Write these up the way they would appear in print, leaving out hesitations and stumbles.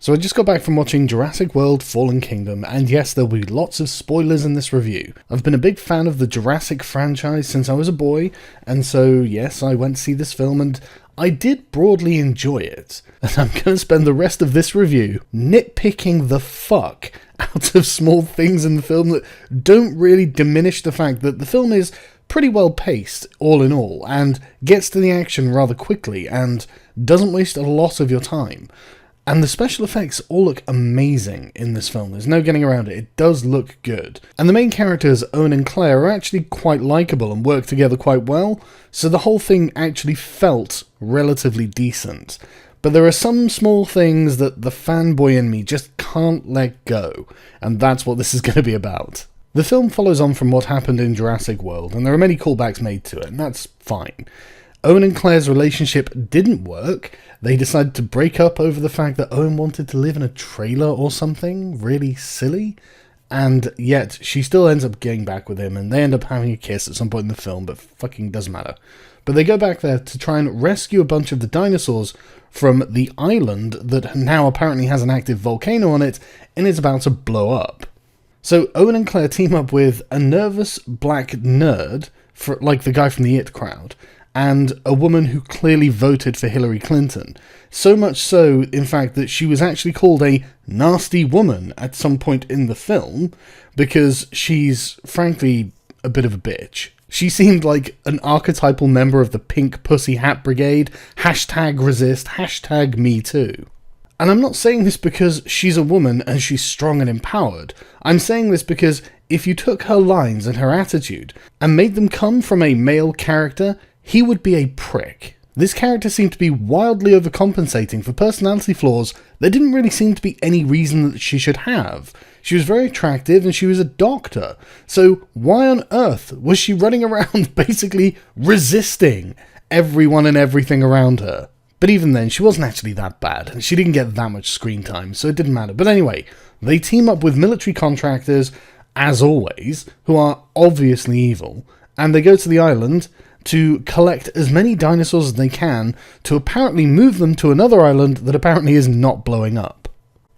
So I just got back from watching Jurassic World Fallen Kingdom, and yes, there'll be lots of spoilers in this review. I've been a big fan of the Jurassic franchise since I was a boy, and so yes, I went to see this film and I did broadly enjoy it. And I'm going to spend the rest of this review nitpicking the fuck out of small things in the film that don't really diminish the fact that the film is pretty well paced, all in all, and gets to the action rather quickly, and doesn't waste a lot of your time. And the special effects all look amazing in this film, there's no getting around it, it does look good. And the main characters, Owen and Claire, are actually quite likeable and work together quite well, so the whole thing actually felt relatively decent. But there are some small things that the fanboy in me just can't let go, and that's what this is going to be about. The film follows on from what happened in Jurassic World, and there are many callbacks made to it, and that's fine. Owen and Claire's relationship didn't work. They decided to break up over the fact that Owen wanted to live in a trailer or something really silly, and yet she still ends up getting back with him, and they end up having a kiss at some point in the film, but fucking doesn't matter. But they go back there to try and rescue a bunch of the dinosaurs from the island that now apparently has an active volcano on it and is about to blow up. So Owen and Claire team up with a nervous black nerd, like the guy from the It crowd, and a woman who clearly voted for Hillary Clinton. So much so, in fact, that she was actually called a nasty woman at some point in the film, because she's, frankly, a bit of a bitch. She seemed like an archetypal member of the Pink Pussy Hat Brigade, #resist, #MeToo. And I'm not saying this because she's a woman and she's strong and empowered. I'm saying this because if you took her lines and her attitude and made them come from a male character, he would be a prick. This character seemed to be wildly overcompensating for personality flaws there didn't really seem to be any reason that she should have. She was very attractive and she was a doctor, so why on earth was she running around basically resisting everyone and everything around her? But even then, she wasn't actually that bad, and she didn't get that much screen time, so it didn't matter. But anyway, they team up with military contractors, as always, who are obviously evil, and they go to the island to collect as many dinosaurs as they can to apparently move them to another island that apparently is not blowing up.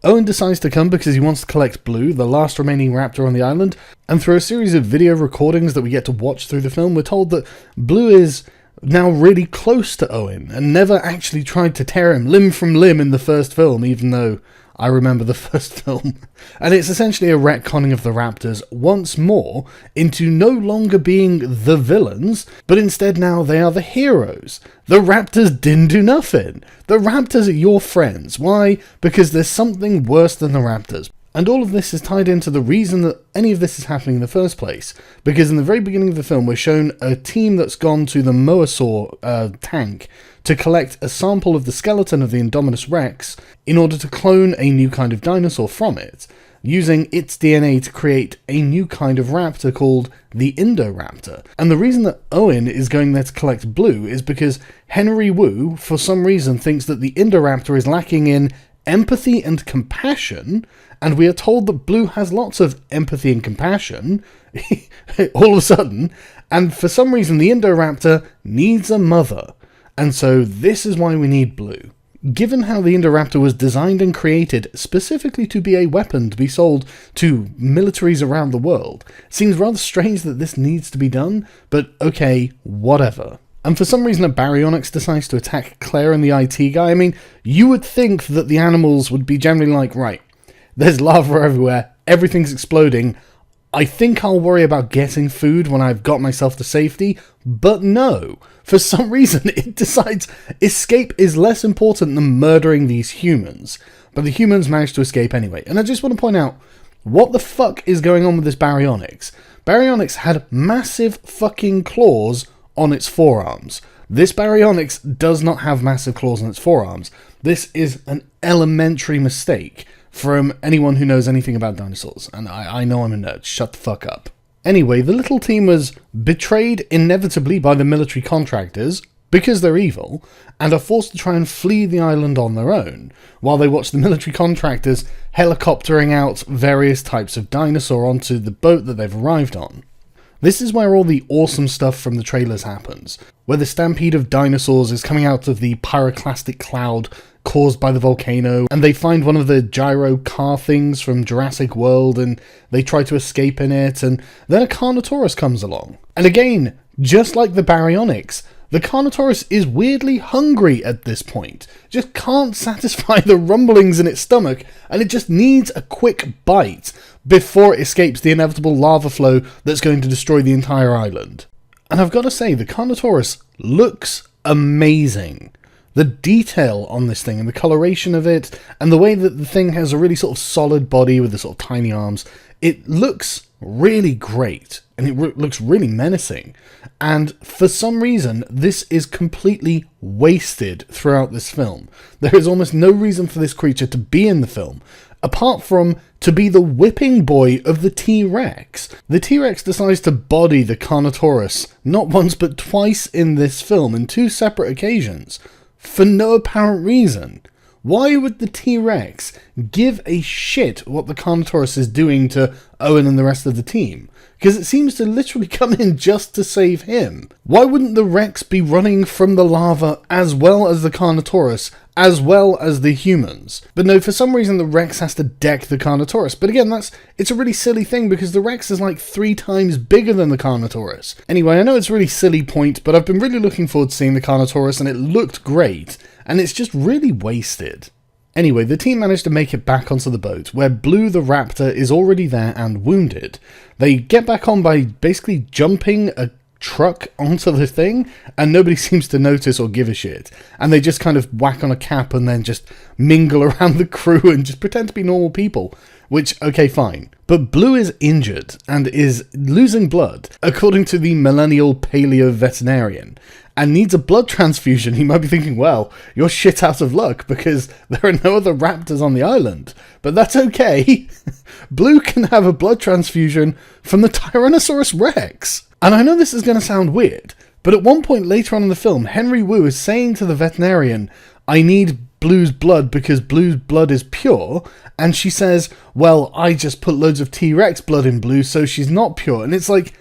Owen decides to come because he wants to collect Blue, the last remaining raptor on the island, and through a series of video recordings that we get to watch through the film, we're told that Blue is now really close to Owen and never actually tried to tear him limb from limb in the first film, even though I remember the first film. And it's essentially a retconning of the Raptors once more into no longer being the villains, but instead now they are the heroes. The Raptors didn't do nothing. The Raptors are your friends. Why? Because there's something worse than the Raptors. And all of this is tied into the reason that any of this is happening in the first place. Because in the very beginning of the film, we're shown a team that's gone to the Mosasaur tank to collect a sample of the skeleton of the Indominus Rex in order to clone a new kind of dinosaur from it, using its DNA to create a new kind of raptor called the Indoraptor. And the reason that Owen is going there to collect Blue is because Henry Wu, for some reason, thinks that the Indoraptor is lacking in empathy and compassion, and we are told that Blue has lots of empathy and compassion all of a sudden, and for some reason the Indoraptor needs a mother, and so this is why we need Blue. Given how the Indoraptor was designed and created specifically to be a weapon to be sold to militaries around the world, it seems rather strange that this needs to be done, but okay, whatever. And for some reason a baryonyx decides to attack Claire and the IT guy. I mean, you would think that the animals would be generally like, right, there's lava everywhere, everything's exploding, I think I'll worry about getting food when I've got myself to safety, but no. For some reason it decides escape is less important than murdering these humans. But the humans manage to escape anyway. And I just want to point out, what the fuck is going on with this baryonyx? Baryonyx had massive fucking claws on its forearms. This baryonyx does not have massive claws on its forearms. This is an elementary mistake from anyone who knows anything about dinosaurs. And I know I'm a nerd. Shut the fuck up. Anyway, the little team was betrayed inevitably by the military contractors because they're evil, and are forced to try and flee the island on their own, while they watch the military contractors helicoptering out various types of dinosaur onto the boat that they've arrived on. This is where all the awesome stuff from the trailers happens, where the stampede of dinosaurs is coming out of the pyroclastic cloud caused by the volcano, and they find one of the gyro car things from Jurassic World, and they try to escape in it, and then a Carnotaurus comes along. And again, just like the Baryonyx, the Carnotaurus is weirdly hungry at this point, just can't satisfy the rumblings in its stomach, and it just needs a quick bite before it escapes the inevitable lava flow that's going to destroy the entire island. And I've got to say, the Carnotaurus looks amazing. The detail on this thing and the coloration of it, and the way that the thing has a really sort of solid body with the sort of tiny arms, it looks really great, and it looks really menacing. And for some reason, this is completely wasted throughout this film. There is almost no reason for this creature to be in the film, apart from to be the whipping boy of the T-Rex. The T-Rex decides to body the Carnotaurus not once but twice in this film, in 2 separate occasions, for no apparent reason. Why would the T-Rex give a shit what the Carnotaurus is doing to Owen and the rest of the team? Because it seems to literally come in just to save him. Why wouldn't the Rex be running from the lava as well as the Carnotaurus, as well as the humans? But no, for some reason the Rex has to deck the Carnotaurus. But again, it's a really silly thing, because the Rex is like 3 times bigger than the Carnotaurus. Anyway, I know it's a really silly point, but I've been really looking forward to seeing the Carnotaurus, and it looked great, and it's just really wasted. Anyway, the team managed to make it back onto the boat, where Blue the raptor is already there and wounded. They get back on by basically jumping a truck onto the thing, and nobody seems to notice or give a shit. And they just kind of whack on a cap and then just mingle around the crew and just pretend to be normal people. Which, okay, fine. But Blue is injured and is losing blood, according to the millennial paleo veterinarian, and needs a blood transfusion. He might be thinking, well, you're shit out of luck because there are no other raptors on the island. But that's okay. Blue can have a blood transfusion from the Tyrannosaurus Rex. And I know this is going to sound weird, but at one point later on in the film, Henry Wu is saying to the veterinarian, I need Blue's blood because Blue's blood is pure, and she says, well, I just put loads of T-Rex blood in Blue, so she's not pure. And it's like,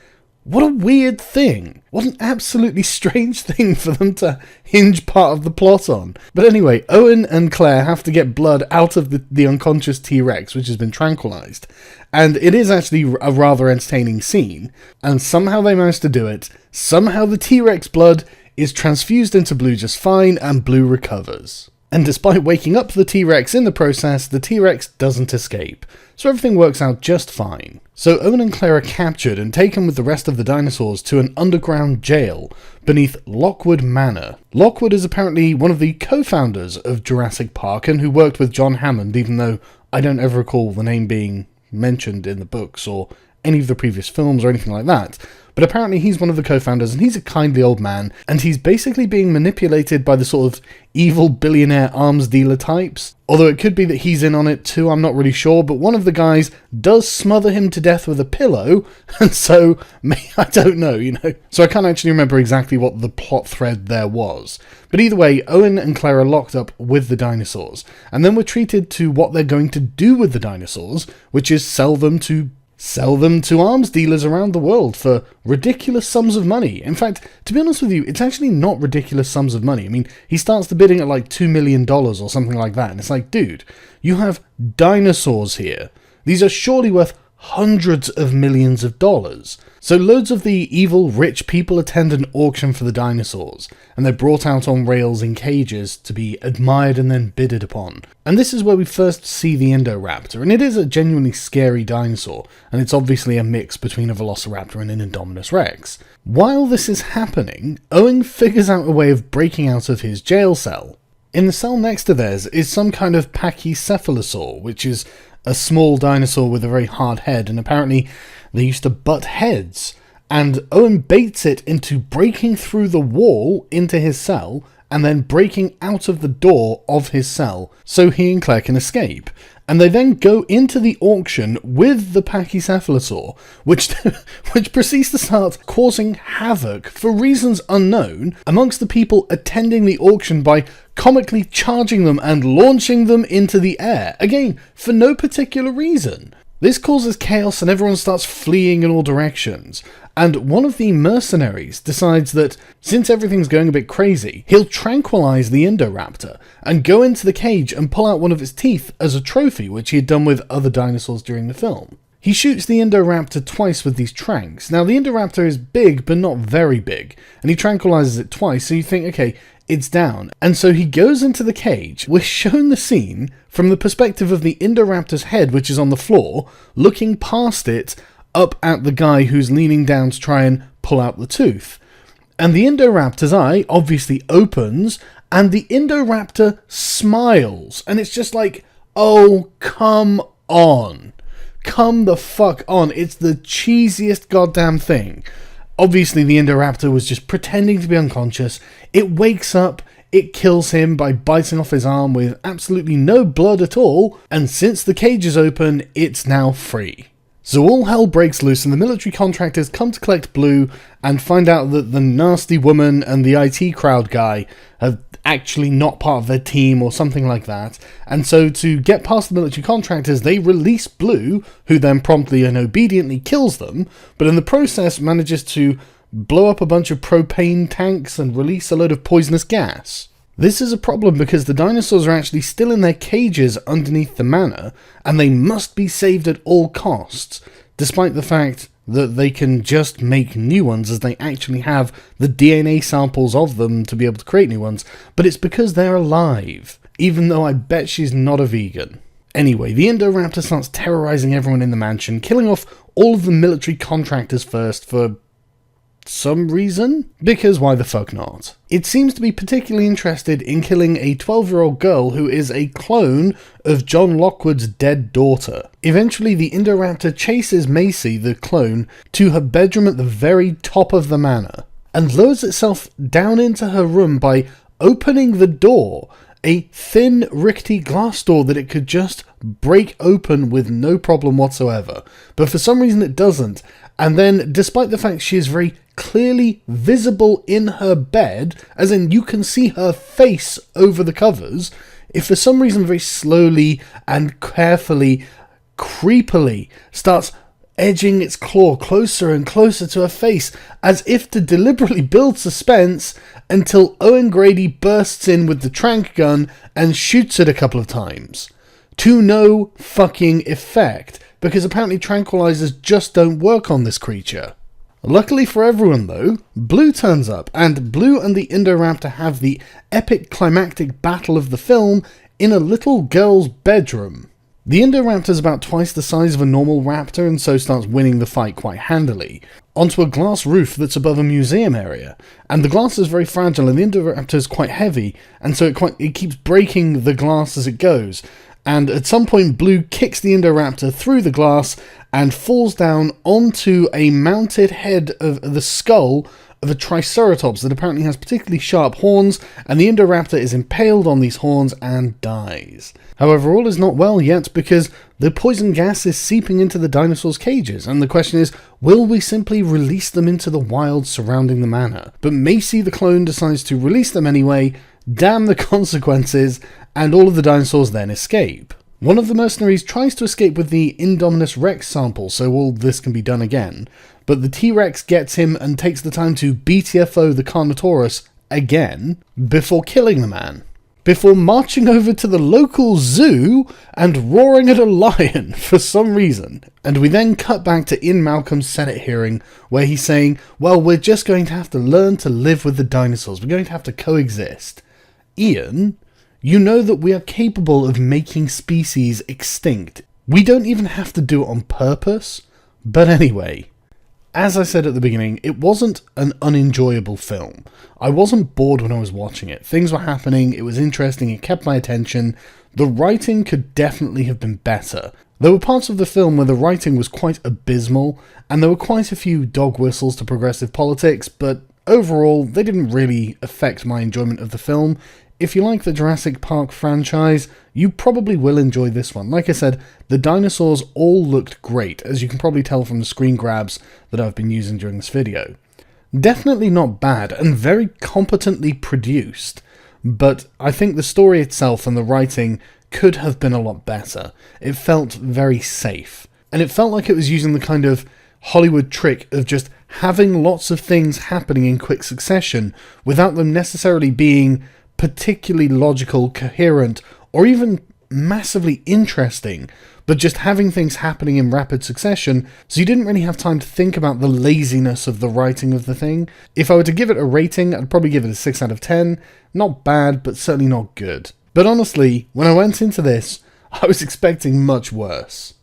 what a weird thing. What an absolutely strange thing for them to hinge part of the plot on. But anyway, Owen and Claire have to get blood out of the unconscious T-Rex, which has been tranquilized. And it is actually a rather entertaining scene. And somehow they manage to do it. Somehow the T-Rex blood is transfused into Blue just fine, and Blue recovers. And despite waking up the T-Rex in the process, the T-Rex doesn't escape. So everything works out just fine. So Owen and Claire are captured and taken with the rest of the dinosaurs to an underground jail beneath Lockwood Manor. Lockwood is apparently one of the co-founders of Jurassic Park and who worked with John Hammond, even though I don't ever recall the name being mentioned in the books or any of the previous films or anything like that. But apparently he's one of the co-founders, and he's a kindly old man, and he's basically being manipulated by the sort of evil billionaire arms dealer types. Although it could be that he's in on it too, I'm not really sure, but one of the guys does smother him to death with a pillow, and so, I don't know, So I can't actually remember exactly what the plot thread there was. But either way, Owen and Claire are locked up with the dinosaurs, and then we're treated to what they're going to do with the dinosaurs, which is sell them to arms dealers around the world for ridiculous sums of money. In fact, to be honest with you, it's actually not ridiculous sums of money. I mean, he starts the bidding at like $2 million or something like that, and it's like, dude, you have dinosaurs here. These are surely worth hundreds of millions of dollars. So loads of the evil rich people attend an auction for the dinosaurs, and they're brought out on rails in cages to be admired and then bidded upon. And this is where we first see the Indoraptor, and it is a genuinely scary dinosaur, and it's obviously a mix between a Velociraptor and an Indominus Rex. While this is happening, Owen figures out a way of breaking out of his jail cell. In the cell next to theirs is some kind of Pachycephalosaur, which is a small dinosaur with a very hard head, and apparently they used to butt heads, and Owen baits it into breaking through the wall into his cell and then breaking out of the door of his cell so he and Claire can escape. And they then go into the auction with the Pachycephalosaur, which proceeds to start causing havoc for reasons unknown amongst the people attending the auction by comically charging them and launching them into the air. Again, for no particular reason. This causes chaos and everyone starts fleeing in all directions. And one of the mercenaries decides that since everything's going a bit crazy, he'll tranquilize the Indoraptor and go into the cage and pull out one of its teeth as a trophy, which he had done with other dinosaurs during the film. He shoots the Indoraptor twice with these tranks. Now, the Indoraptor is big, but not very big, and he tranquilizes it twice, so you think, okay, it's down. And so he goes into the cage. We're shown the scene from the perspective of the Indoraptor's head, which is on the floor, looking past it up at the guy who's leaning down to try and pull out the tooth. And the Indoraptor's eye obviously opens, and the Indoraptor smiles. And it's just like, oh, come on. Come the fuck on. It's the cheesiest goddamn thing. Obviously, the Indoraptor was just pretending to be unconscious. It wakes up, it kills him by biting off his arm with absolutely no blood at all, and since the cage is open, it's now free. So all hell breaks loose and the military contractors come to collect Blue and find out that the nasty woman and the IT crowd guy are actually not part of their team or something like that. And so to get past the military contractors, they release Blue, who then promptly and obediently kills them, but in the process manages to blow up a bunch of propane tanks and release a load of poisonous gas. This is a problem because the dinosaurs are actually still in their cages underneath the manor, and they must be saved at all costs, despite the fact that they can just make new ones as they actually have the DNA samples of them to be able to create new ones, but it's because they're alive, even though I bet she's not a vegan. Anyway, the Indoraptor starts terrorizing everyone in the mansion, killing off all of the military contractors first for some reason? Because why the fuck not? It seems to be particularly interested in killing a 12-year-old girl who is a clone of John Lockwood's dead daughter. Eventually, the Indoraptor chases Macy, the clone, to her bedroom at the very top of the manor, and lowers itself down into her room by opening the door, a thin, rickety glass door that it could just break open with no problem whatsoever. But for some reason it doesn't, and then, despite the fact she is very clearly visible in her bed, as in you can see her face over the covers, it for some reason very slowly and carefully, creepily starts edging its claw closer and closer to her face, as if to deliberately build suspense, until Owen Grady bursts in with the trank gun and shoots it a couple of times. To no fucking effect, because apparently tranquilizers just don't work on this creature. Luckily for everyone though, Blue turns up, and Blue and the Indoraptor have the epic climactic battle of the film in a little girl's bedroom. The Indoraptor is about twice the size of a normal raptor and so starts winning the fight quite handily, onto a glass roof that's above a museum area, and the glass is very fragile and the Indoraptor is quite heavy, and so it keeps breaking the glass as it goes. And at some point Blue kicks the Indoraptor through the glass and falls down onto a mounted head of the skull of a Triceratops that apparently has particularly sharp horns, and the Indoraptor is impaled on these horns and dies. However, all is not well yet because the poison gas is seeping into the dinosaurs' cages, and the question is, will we simply release them into the wild surrounding the manor? But Macy the clone decides to release them anyway, damn the consequences, and all of the dinosaurs then escape. One of the mercenaries tries to escape with the Indominus Rex sample, so all this can be done again, but the T-Rex gets him and takes the time to BTFO the Carnotaurus again, before killing the man. Before marching over to the local zoo and roaring at a lion for some reason. And we then cut back to Ian Malcolm's Senate hearing, where he's saying, well, we're just going to have to learn to live with the dinosaurs. We're going to have to coexist. Ian, you know that we are capable of making species extinct. We don't even have to do it on purpose. But anyway, as I said at the beginning, it wasn't an unenjoyable film. I wasn't bored when I was watching it. Things were happening, it was interesting, it kept my attention. The writing could definitely have been better. There were parts of the film where the writing was quite abysmal, and there were quite a few dog whistles to progressive politics, but overall, they didn't really affect my enjoyment of the film. If you like the Jurassic Park franchise, you probably will enjoy this one. Like I said, the dinosaurs all looked great, as you can probably tell from the screen grabs that I've been using during this video. Definitely not bad, and very competently produced, but I think the story itself and the writing could have been a lot better. It felt very safe. and it felt like it was using the kind of Hollywood trick of just having lots of things happening in quick succession without them necessarily being particularly logical, coherent, or even massively interesting, but just having things happening in rapid succession, so you didn't really have time to think about the laziness of the writing of the thing. If I were to give it a rating, I'd probably give it a 6 out of 10. Not bad, but certainly not good. But honestly, when I went into this, I was expecting much worse.